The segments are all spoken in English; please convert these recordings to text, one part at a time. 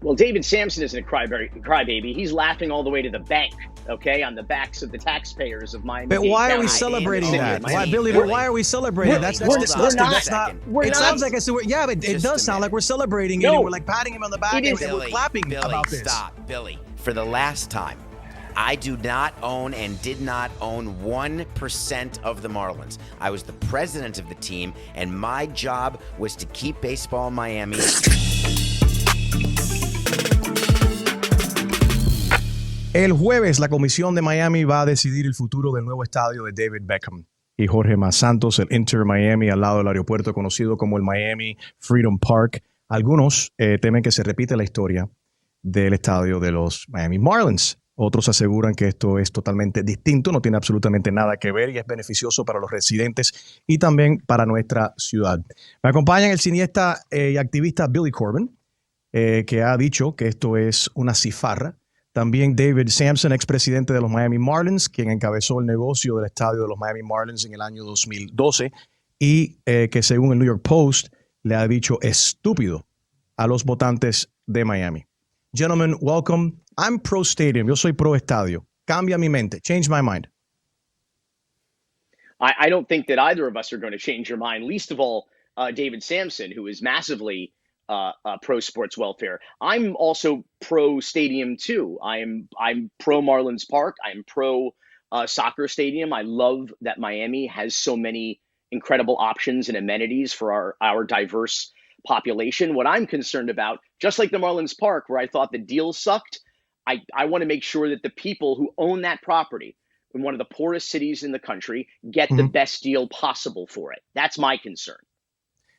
Well, David Samson isn't a crybaby. He's laughing all the way to the bank, okay, on the backs of the taxpayers of Miami. But why are we celebrating that? Why, Billy? But why are we celebrating? That's disgusting. That's not. It sounds like it's. Yeah, but it does sound like we're celebrating it. And we're like patting him on the back and we're clapping about this. Stop, Billy. For the last time, I do not own and did not own 1% of the Marlins. I was the president of the team, and my job was to keep baseball in Miami. El jueves, la Comisión de Miami va a decidir el futuro del nuevo estadio de David Beckham y Jorge Santos, el Inter Miami, al lado del aeropuerto conocido como el Miami Freedom Park. Algunos temen que se repite la historia del estadio de los Miami Marlins. Otros aseguran que esto es totalmente distinto, no tiene absolutamente nada que ver y es beneficioso para los residentes y también para nuestra ciudad. Me acompaña el cineasta y activista Billy Corben, que ha dicho que esto es una cifarra. También David Samson, expresidente de los Miami Marlins, quien encabezó el negocio del estadio de los Miami Marlins en el año 2012 y que según el New York Post le ha dicho estúpido a los votantes de Miami. Gentlemen, welcome. I'm pro stadium. Yo soy pro estadio. Cambia mi mente. Change my mind. I don't think that either of us are going to change your mind, least of all David Samson, who is massively pro sports welfare. I'm also pro stadium too. I'm pro Marlins Park. I'm pro soccer stadium. I love that Miami has so many incredible options and amenities for our diverse population. What I'm concerned about, just like the Marlins Park, where I thought the deal sucked, I want to make sure that the people who own that property in one of the poorest cities in the country get the best deal possible for it. That's my concern.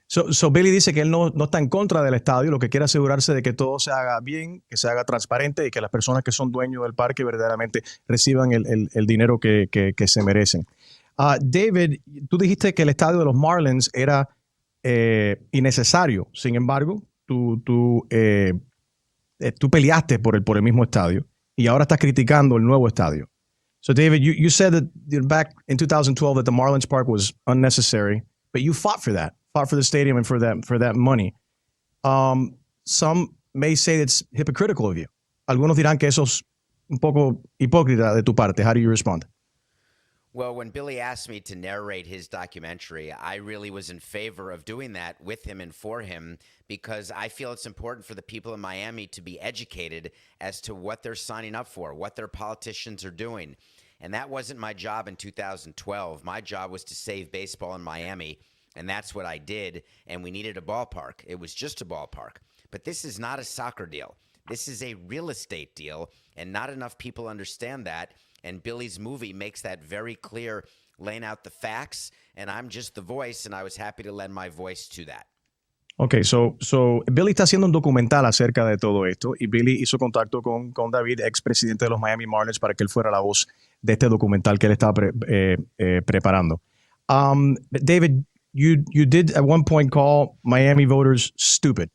So Billy dice que él no está en contra del estadio, lo que quiere asegurarse de que todo se haga bien, que se haga transparente y que las personas que son dueños del parque verdaderamente reciban el dinero que se merecen. David, tú dijiste que el estadio de los Marlins era innecesario. Sin embargo, tú peleaste por el mismo estadio y ahora estás criticando el nuevo estadio. So David, you said that back in 2012 that the Marlins Park was unnecessary, but you fought for that. Fought for the stadium and for that money. Some may say it's hypocritical of you. Algunos dirán que eso es un poco hipócrita de tu parte. How do you respond? Well, when Billy asked me to narrate his documentary, I really was in favor of doing that with him and for him because I feel it's important for the people in Miami to be educated as to what they're signing up for, what their politicians are doing. And that wasn't my job in 2012. My job was to save baseball in Miami. And that's what I did, and we needed a ballpark. It was just a ballpark. But this is not a soccer deal. This is a real estate deal, and not enough people understand that. And Billy's movie makes that very clear, laying out the facts, and I'm just the voice, and I was happy to lend my voice to that. Okay, so Billy está haciendo un documental acerca de todo esto, y Billy hizo contacto con David, expresidente de los Miami Marlins, para que él fuera la voz de este documental que él estaba preparando. David, You did at one point call Miami voters stupid.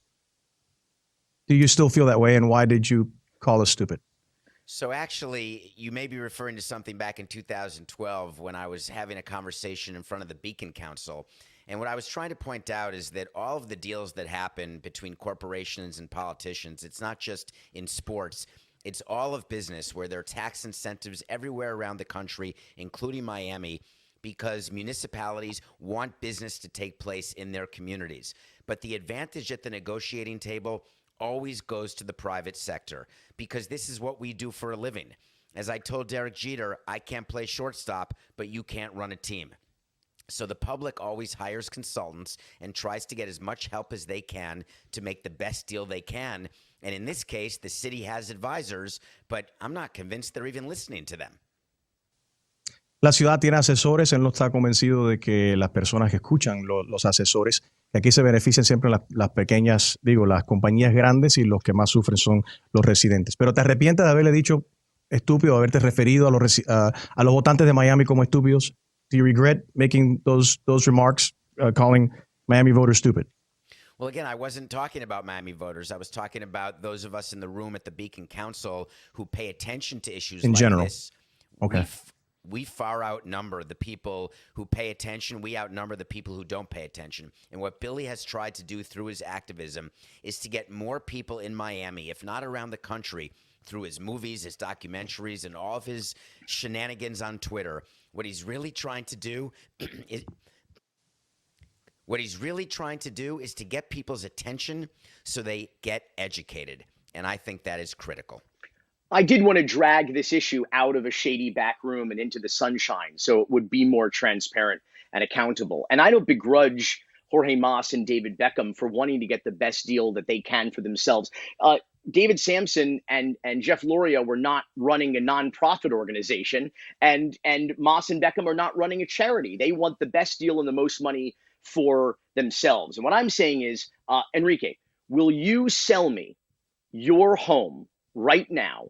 Do you still feel that way, and why did you call us stupid? So actually, you may be referring to something back in 2012 when I was having a conversation in front of the Beacon Council. And what I was trying to point out is that all of the deals that happen between corporations and politicians, it's not just in sports, it's all of business where there are tax incentives everywhere around the country, including Miami, because municipalities want business to take place in their communities. But the advantage at the negotiating table always goes to the private sector because this is what we do for a living. As I told Derek Jeter, I can't play shortstop, but you can't run a team. So the public always hires consultants and tries to get as much help as they can to make the best deal they can. And in this case, the city has advisors, but I'm not convinced they're even listening to them. La ciudad tiene asesores, él no está convencido de que las personas que escuchan los asesores, que aquí se benefician siempre las pequeñas, las compañías grandes y los que más sufren son los residentes. Pero ¿te arrepientes de haberle dicho estúpido, haberte referido a los votantes de Miami como estúpidos? Do you regret making those remarks, calling Miami voters stupid? Well, again, I wasn't talking about Miami voters. I was talking about those of us in the room at the Beacon Council who pay attention to issues in like general. this. Okay. we far outnumber the people who pay attention. We outnumber the people who don't pay attention. And what Billy has tried to do through his activism is to get more people in Miami, if not around the country, through his movies, his documentaries, and all of his shenanigans on Twitter. What he's really trying to do is to get people's attention so they get educated. And I think that is critical. I did want to drag this issue out of a shady back room and into the sunshine so it would be more transparent and accountable. And I don't begrudge Jorge Mas and David Beckham for wanting to get the best deal that they can for themselves. David Samson and Jeff Luria were not running a nonprofit organization, and Mas and Beckham are not running a charity. They want the best deal and the most money for themselves. And what I'm saying is, Enrique, will you sell me your home right now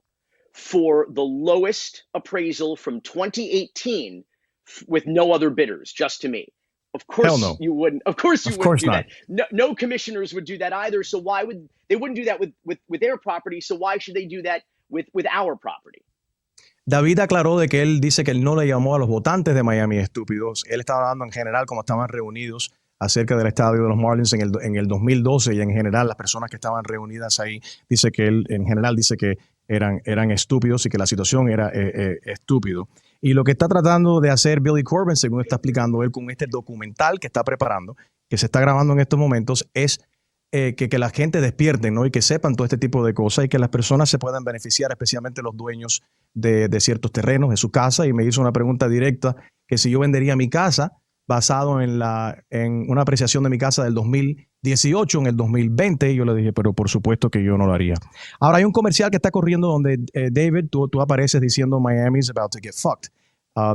for the lowest appraisal from 2018 with no other bidders, just to me? Of course no. You wouldn't. Of course you of wouldn't course do not. that. No commissioners would do that either. So why would they wouldn't do that with their property? So why should they do that with our property? David aclaró de que él dice que él no le llamó a los votantes de Miami estúpidos. Él estaba hablando en general como estaban reunidos acerca del estadio de los Marlins en el 2012 y en general las personas que estaban reunidas ahí, dice que él en general dice que eran estúpidos y que la situación era estúpido. Y lo que está tratando de hacer Billy Corben, según está explicando él con este documental que está preparando, que se está grabando en estos momentos, es que la gente despierte, ¿no? Y que sepan todo este tipo de cosas y que las personas se puedan beneficiar, especialmente los dueños de ciertos terrenos de su casa. Y me hizo una pregunta directa que si yo vendería mi casa basado en una apreciación de mi casa del 2018 en el 2020, y yo le dije, pero por supuesto que yo no lo haría. Ahora hay un comercial que está corriendo donde David, tú apareces diciendo Miami's about to get fucked.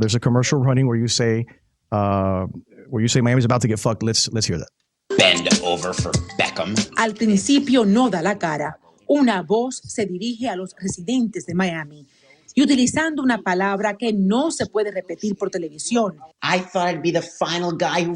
There's a commercial running where you say Miami's about to get fucked. Let's hear that. Bend over for Beckham. Al principio no da la cara. Una voz se dirige a los residentes de Miami y utilizando una palabra que no se puede repetir por televisión. I thought I'd be the final guy who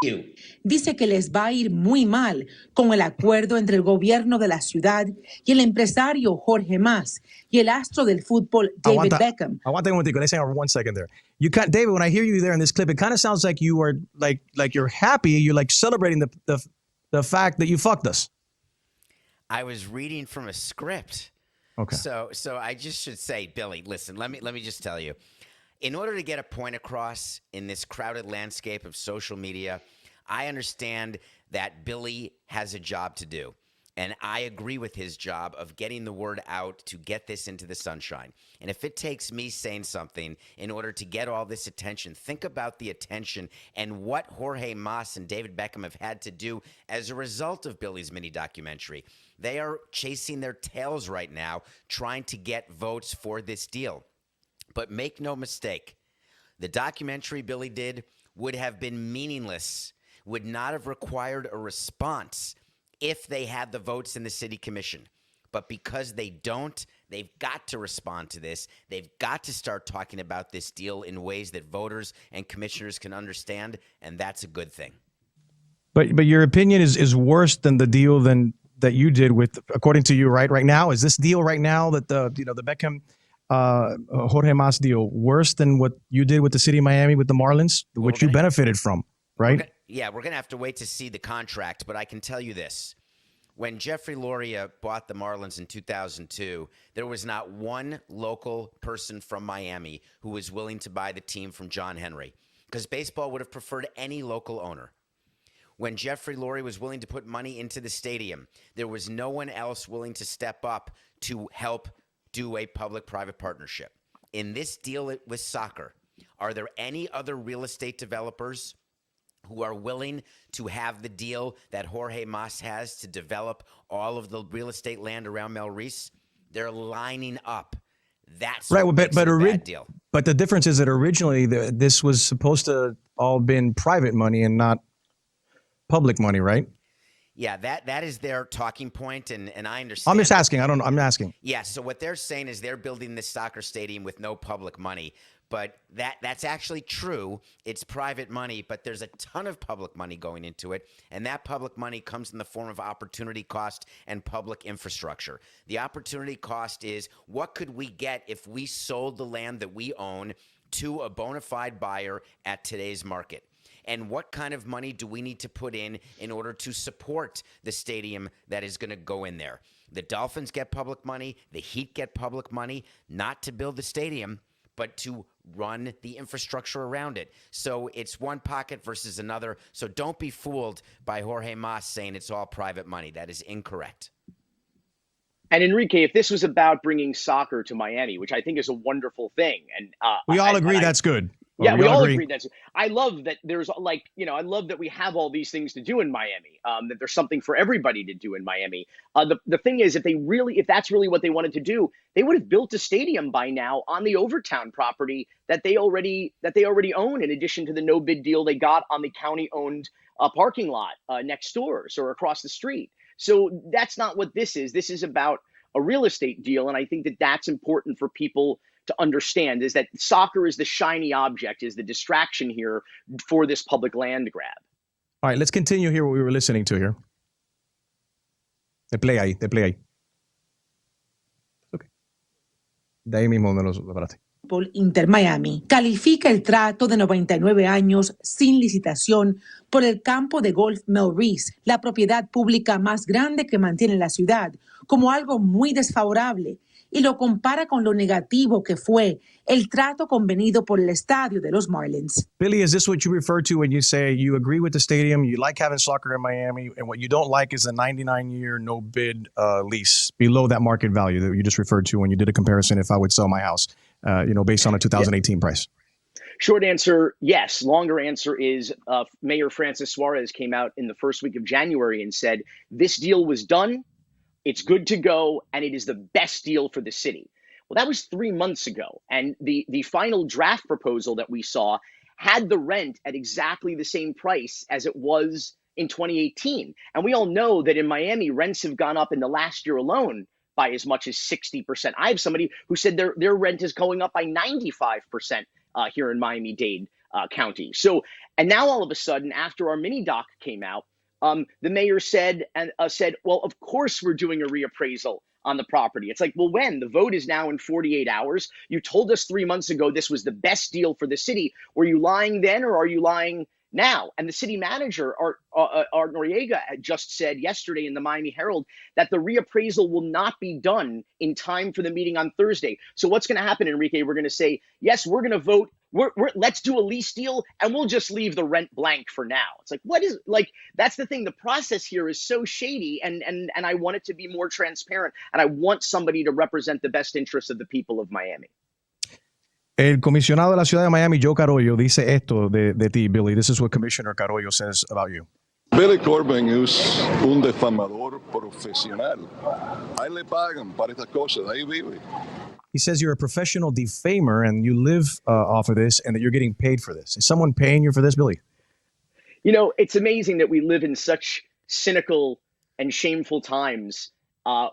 you. Dice que les va a ir muy mal con el acuerdo entre el gobierno de la ciudad y el empresario Jorge Mas y el astro del fútbol David Beckham. Aguanta un momentico. Let's hang on 1 second there. David, when I hear you there in this clip, it kind of sounds like you are like you're happy. You're like celebrating the fact that you fucked us. I was reading from a script. Okay. So I just should say, Billy, listen, let me just tell you. In order to get a point across in this crowded landscape of social media, I understand that Billy has a job to do. And I agree with his job of getting the word out to get this into the sunshine. And if it takes me saying something in order to get all this attention, think about the attention and what Jorge Mas and David Beckham have had to do as a result of Billy's mini documentary. They are chasing their tails right now, trying to get votes for this deal. But make no mistake, the documentary Billy did would have been meaningless, would not have required a response if they had the votes in the city commission. But because they don't, they've got to respond to this. They've got to start talking about this deal in ways that voters and commissioners can understand, and that's a good thing. But your opinion is worse than the deal that you did with, according to you, right now? Is this deal right now that the Beckham Jorge Mas deal worse than what you did with the city of Miami with the Marlins, which you benefited from, right? We're going to have to wait to see the contract, but I can tell you this. When Jeffrey Luria bought the Marlins in 2002, there was not one local person from Miami who was willing to buy the team from John Henry, because baseball would have preferred any local owner. When Jeffrey Luria was willing to put money into the stadium, there was no one else willing to step up to help do a public-private partnership. In this deal with soccer, are there any other real estate developers who are willing to have the deal that Jorge Mas has to develop all of the real estate land around Melreese? They're lining up. That's right. What makes it a bad deal. But the difference is that originally this was supposed to all been private money and not public money, right? Yeah, that is their talking point, and I understand. I'm just asking. I don't know. I'm asking. Yeah, so what they're saying is they're building this soccer stadium with no public money. But that's actually true. It's private money, but there's a ton of public money going into it, and that public money comes in the form of opportunity cost and public infrastructure. The opportunity cost is, what could we get if we sold the land that we own to a bona fide buyer at today's market? And what kind of money do we need to put in order to support the stadium that is going to go in there? The Dolphins get public money. The Heat get public money, not to build the stadium, but to run the infrastructure around it. So it's one pocket versus another. So don't be fooled by Jorge Mas saying it's all private money. That is incorrect. And Enrique, if this was about bringing soccer to Miami, which I think is a wonderful thing, and we all agree that's good. Yeah, we all agree that's. I love that there's I love that we have all these things to do in Miami. That there's something for everybody to do in Miami. The thing is, if that's really what they wanted to do, they would have built a stadium by now on the Overtown property that they already own. In addition to the no bid deal they got on the county-owned parking lot next door or across the street. So that's not what this is. This is about a real estate deal, and I think that that's important for people to understand, is that soccer is the shiny object, is the distraction here for this public land grab. All right, let's continue here what we were listening to here. De play ahí. Okay. De ahí mismo donde lo paraste. Inter Miami califica el trato de 99 años sin licitación por el campo de golf Melreese, la propiedad pública más grande que mantiene la ciudad, como algo muy desfavorable, y lo compara con lo negativo que fue el trato convenido por el estadio de los Marlins. Billy, is this what you refer to when you say you agree with the stadium, you like having soccer in Miami, and what you don't like is the 99-year no-bid lease below that market value that you just referred to when you did a comparison if I would sell my house, based on a 2018 price? Short answer, yes. Longer answer is Mayor Francis Suarez came out in the first week of January and said, this deal was done. It's good to go, and it is the best deal for the city. Well, that was 3 months ago, and the final draft proposal that we saw had the rent at exactly the same price as it was in 2018. And we all know that in Miami, rents have gone up in the last year alone by as much as 60%. I have somebody who said their rent is going up by 95% here in Miami-Dade County. So, and now all of a sudden, after our mini doc came out, the mayor said, well, of course we're doing a reappraisal on the property. It's like, well, when? The vote is now in 48 hours. You told us 3 months ago this was the best deal for the city. Were you lying then, or are you lying now? And the city manager, Art Noriega, just said yesterday in the Miami Herald that the reappraisal will not be done in time for the meeting on Thursday. So what's going to happen, Enrique? We're going to say, yes, we're going to vote. Let's do a lease deal, and we'll just leave the rent blank for now. It's like, that's the thing. The process here is so shady, and I want it to be more transparent, and I want somebody to represent the best interests of the people of Miami. El comisionado de la ciudad de Miami, Joe Carollo, dice esto de ti, Billy. This is what Commissioner Carollo says about you. Billy Corben es un defamador profesional. Ahí le pagan para estas cosas, ahí vive. He says you're a professional defamer and you live off of this and that you're getting paid for this. Is someone paying you for this, Billy? You know, it's amazing that we live in such cynical and shameful times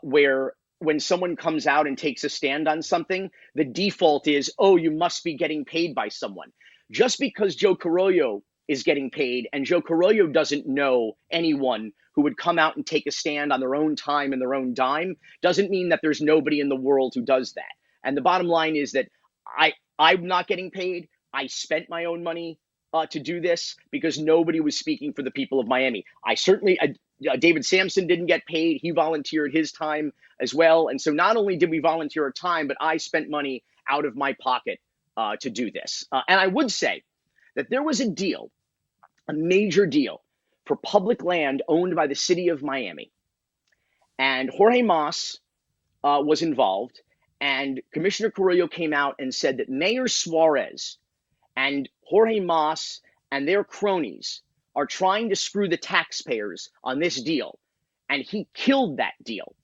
where when someone comes out and takes a stand on something, the default is, oh, you must be getting paid by someone. Just because Joe Carollo is getting paid and Joe Carollo doesn't know anyone who would come out and take a stand on their own time and their own dime doesn't mean that there's nobody in the world who does that. And the bottom line is that I'm not getting paid. I spent my own money to do this because nobody was speaking for the people of Miami. David Samson didn't get paid. He volunteered his time as well. And so not only did we volunteer our time, but I spent money out of my pocket to do this. And I would say that there was a deal, a major deal for public land owned by the city of Miami. And Jorge Mas was involved. And Commissioner Carollo came out and said that Mayor Suarez and Jorge Mas and their cronies are trying to screw the taxpayers on this deal. And he killed that deal.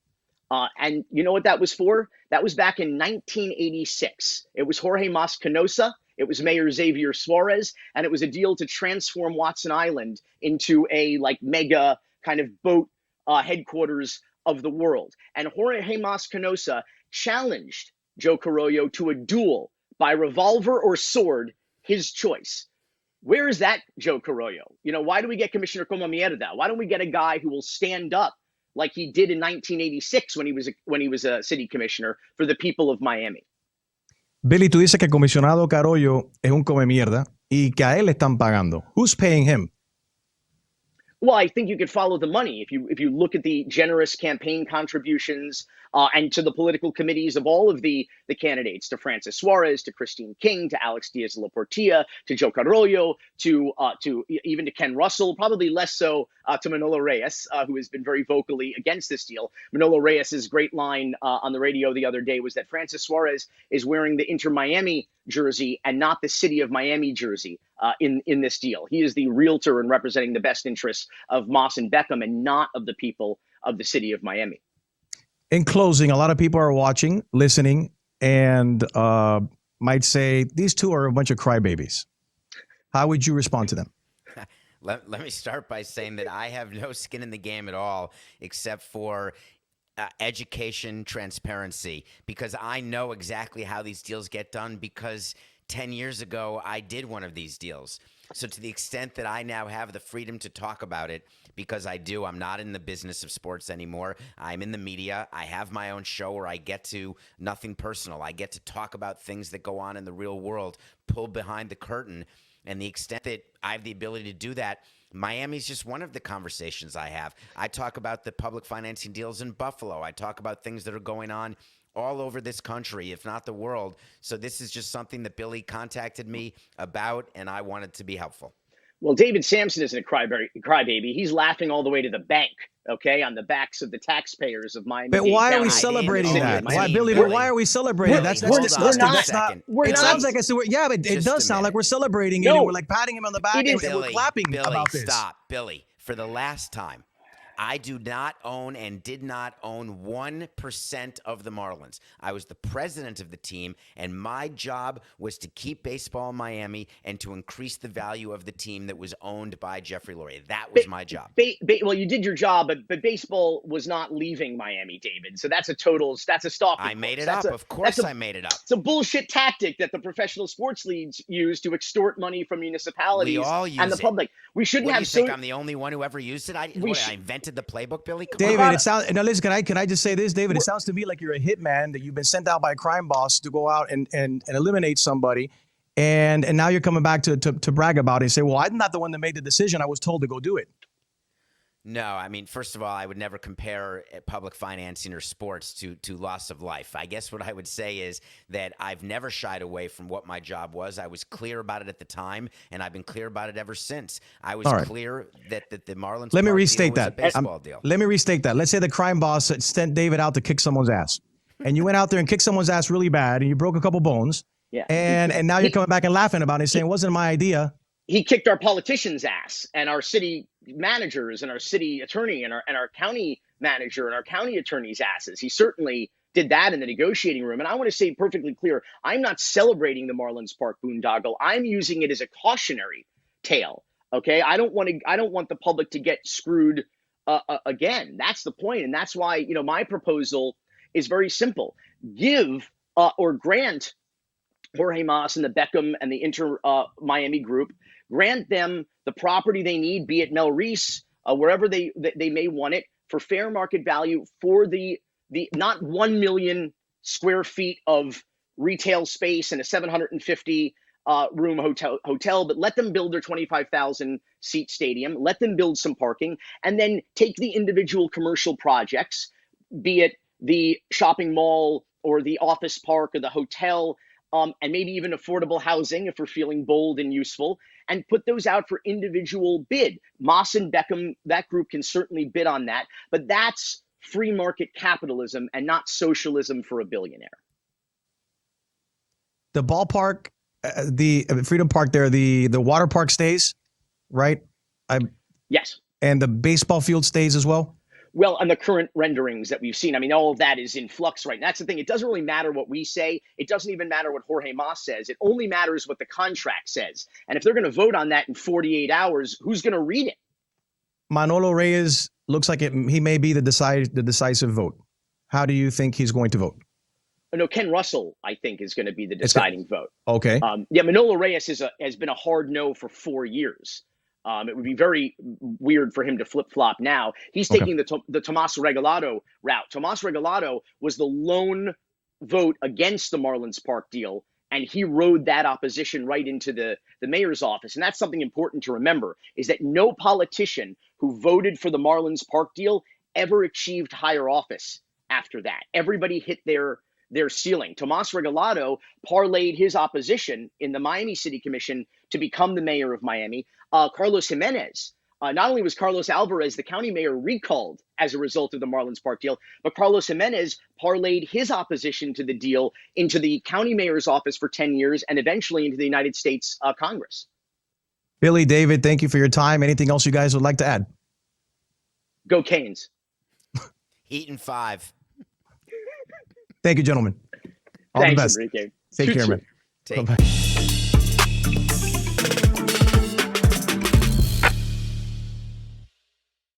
And you know what that was for? That was back in 1986. It was Jorge Mas Canosa. It was Mayor Xavier Suarez. And it was a deal to transform Watson Island into a mega kind of boat headquarters of the world. And Jorge Mas Canosa challenged Joe Carollo to a duel by revolver or sword, his choice. Where is that, Joe Carollo? You know, why do we get Commissioner Como Mierda? Why don't we get a guy who will stand up like he did in 1986 when he was a city commissioner for the people of Miami? Billy, tú dices que el comisionado Carollo es un come mierda y que a él le están pagando. Who's paying him? Well, I think you could follow the money if you look at the generous campaign contributions and to the political committees of all of the candidates, to Francis Suarez, to Christine King, to Alex Diaz-La Portilla, to Joe Carollo, to even to Ken Russell, probably less so to Manolo Reyes, who has been very vocally against this deal. Manolo Reyes's great line on the radio the other day was that Francis Suarez is wearing the Inter Miami jersey and not the City of Miami jersey in this deal. He is the realtor and representing the best interests of Moss and Beckham and not of the people of the City of Miami. In closing, a lot of people are watching, listening, and might say these two are a bunch of crybabies. How would you respond to them? Let me start by saying that I have no skin in the game at all, except for education, transparency, because I know exactly how these deals get done because 10 years ago, I did one of these deals. So to the extent that I now have the freedom to talk about it, because I do, I'm not in the business of sports anymore. I'm in the media. I have my own show where I get to nothing personal. I get to talk about things that go on in the real world, pull behind the curtain. And the extent that I have the ability to do that, Miami's just one of the conversations I have. I talk about the public financing deals in Buffalo. I talk about things that are going on all over this country, if not the world. So this is just something that Billy contacted me about, and I wanted to be helpful. Well, David Samson isn't a crybaby. He's laughing all the way to the bank, okay, on the backs of the taxpayers of Miami. But why are we celebrating that? Why, Billy? But why are we celebrating? That's disgusting. That's not. It sounds like it's. Yeah, but it does sound like we're celebrating it. And we're like patting him on the back and we're clapping about this. Stop, Billy. For the last time, I do not own and did not own 1% of the Marlins. I was the president of the team, and my job was to keep baseball in Miami and to increase the value of the team that was owned by Jeffrey Lurie. That was my job. Well, you did your job, but baseball was not leaving Miami, David. So that's a stalking. I made it up. Of course I made it up. It's a bullshit tactic that the professional sports leagues use to extort money from municipalities and the public. We shouldn't have. You think I'm the only one who ever used it? I invented the playbook, Billy? Come David, on. it sounds. Now listen, can I just say this, David? It sounds to me like you're a hitman that you've been sent out by a crime boss to go out and eliminate somebody, and now you're coming back to brag about it and say, well, I'm not the one that made the decision. I was told to go do it. No, I mean, first of all, I would never compare public financing or sports to loss of life. I guess what I would say is that I've never shied away from what my job was. I was clear about it at the time, and I've been clear about it ever since. I was clear that the Marlins Let me restate deal was that. a baseball deal. Let me restate that. Let's say the crime boss sent David out to kick someone's ass, and you went out there and kicked someone's ass really bad, and you broke a couple bones. Yeah. And now you're coming back and laughing about it and saying it wasn't my idea. He kicked our politicians' ass and our city managers and our city attorney and our county manager and our county attorney's asses. He certainly did that in the negotiating room. And I want to say perfectly clear, I'm not celebrating the Marlins Park boondoggle. I'm using it as a cautionary tale. Okay, I don't want the public to get screwed again. That's the point, and that's why my proposal is very simple: give or grant Jorge Mas and the Beckham and the Inter Miami group, grant them the property they need, be it Mel Reese, wherever they may want it, for fair market value for the not 1 million square feet of retail space and a 750 room hotel, but let them build their 25,000 seat stadium, let them build some parking, and then take the individual commercial projects, be it the shopping mall or the office park or the hotel, and maybe even affordable housing if we're feeling bold and useful, and put those out for individual bid. Moss and Beckham, that group can certainly bid on that, but that's free market capitalism and not socialism for a billionaire. The ballpark, the Freedom Park there, the water park stays, right? Yes. And the baseball field stays as well? Well, on the current renderings that we've seen, I mean, all of that is in flux right now. That's the thing. It doesn't really matter what we say. It doesn't even matter what Jorge Mas says. It only matters what the contract says. And if they're going to vote on that in 48 hours, who's going to read it? Manolo Reyes looks like he may be the decisive vote. How do you think he's going to vote? No, Ken Russell, I think, is going to be the deciding vote. Okay. Manolo Reyes has been a hard no for 4 years. It would be very weird for him to flip-flop now. He's taking the Tomas Regalado route. Tomas Regalado was the lone vote against the Marlins Park deal And he rode that opposition right into the mayor's office. And that's something important to remember, is that no politician who voted for the Marlins Park deal ever achieved higher office after that. Everybody hit their ceiling. Tomas Regalado parlayed his opposition in the Miami City Commission to become the mayor of Miami. Carlos Jimenez, not only was Carlos Alvarez, the county mayor, recalled as a result of the Marlins Park deal, but Carlos Jimenez parlayed his opposition to the deal into the county mayor's office for 10 years and eventually into the United States Congress. Billy, David, thank you for your time. Anything else you guys would like to add? Go Canes. Eaton 5. Thank you, gentlemen. All Thanks, the best. Enrique. Take care, man. Take care.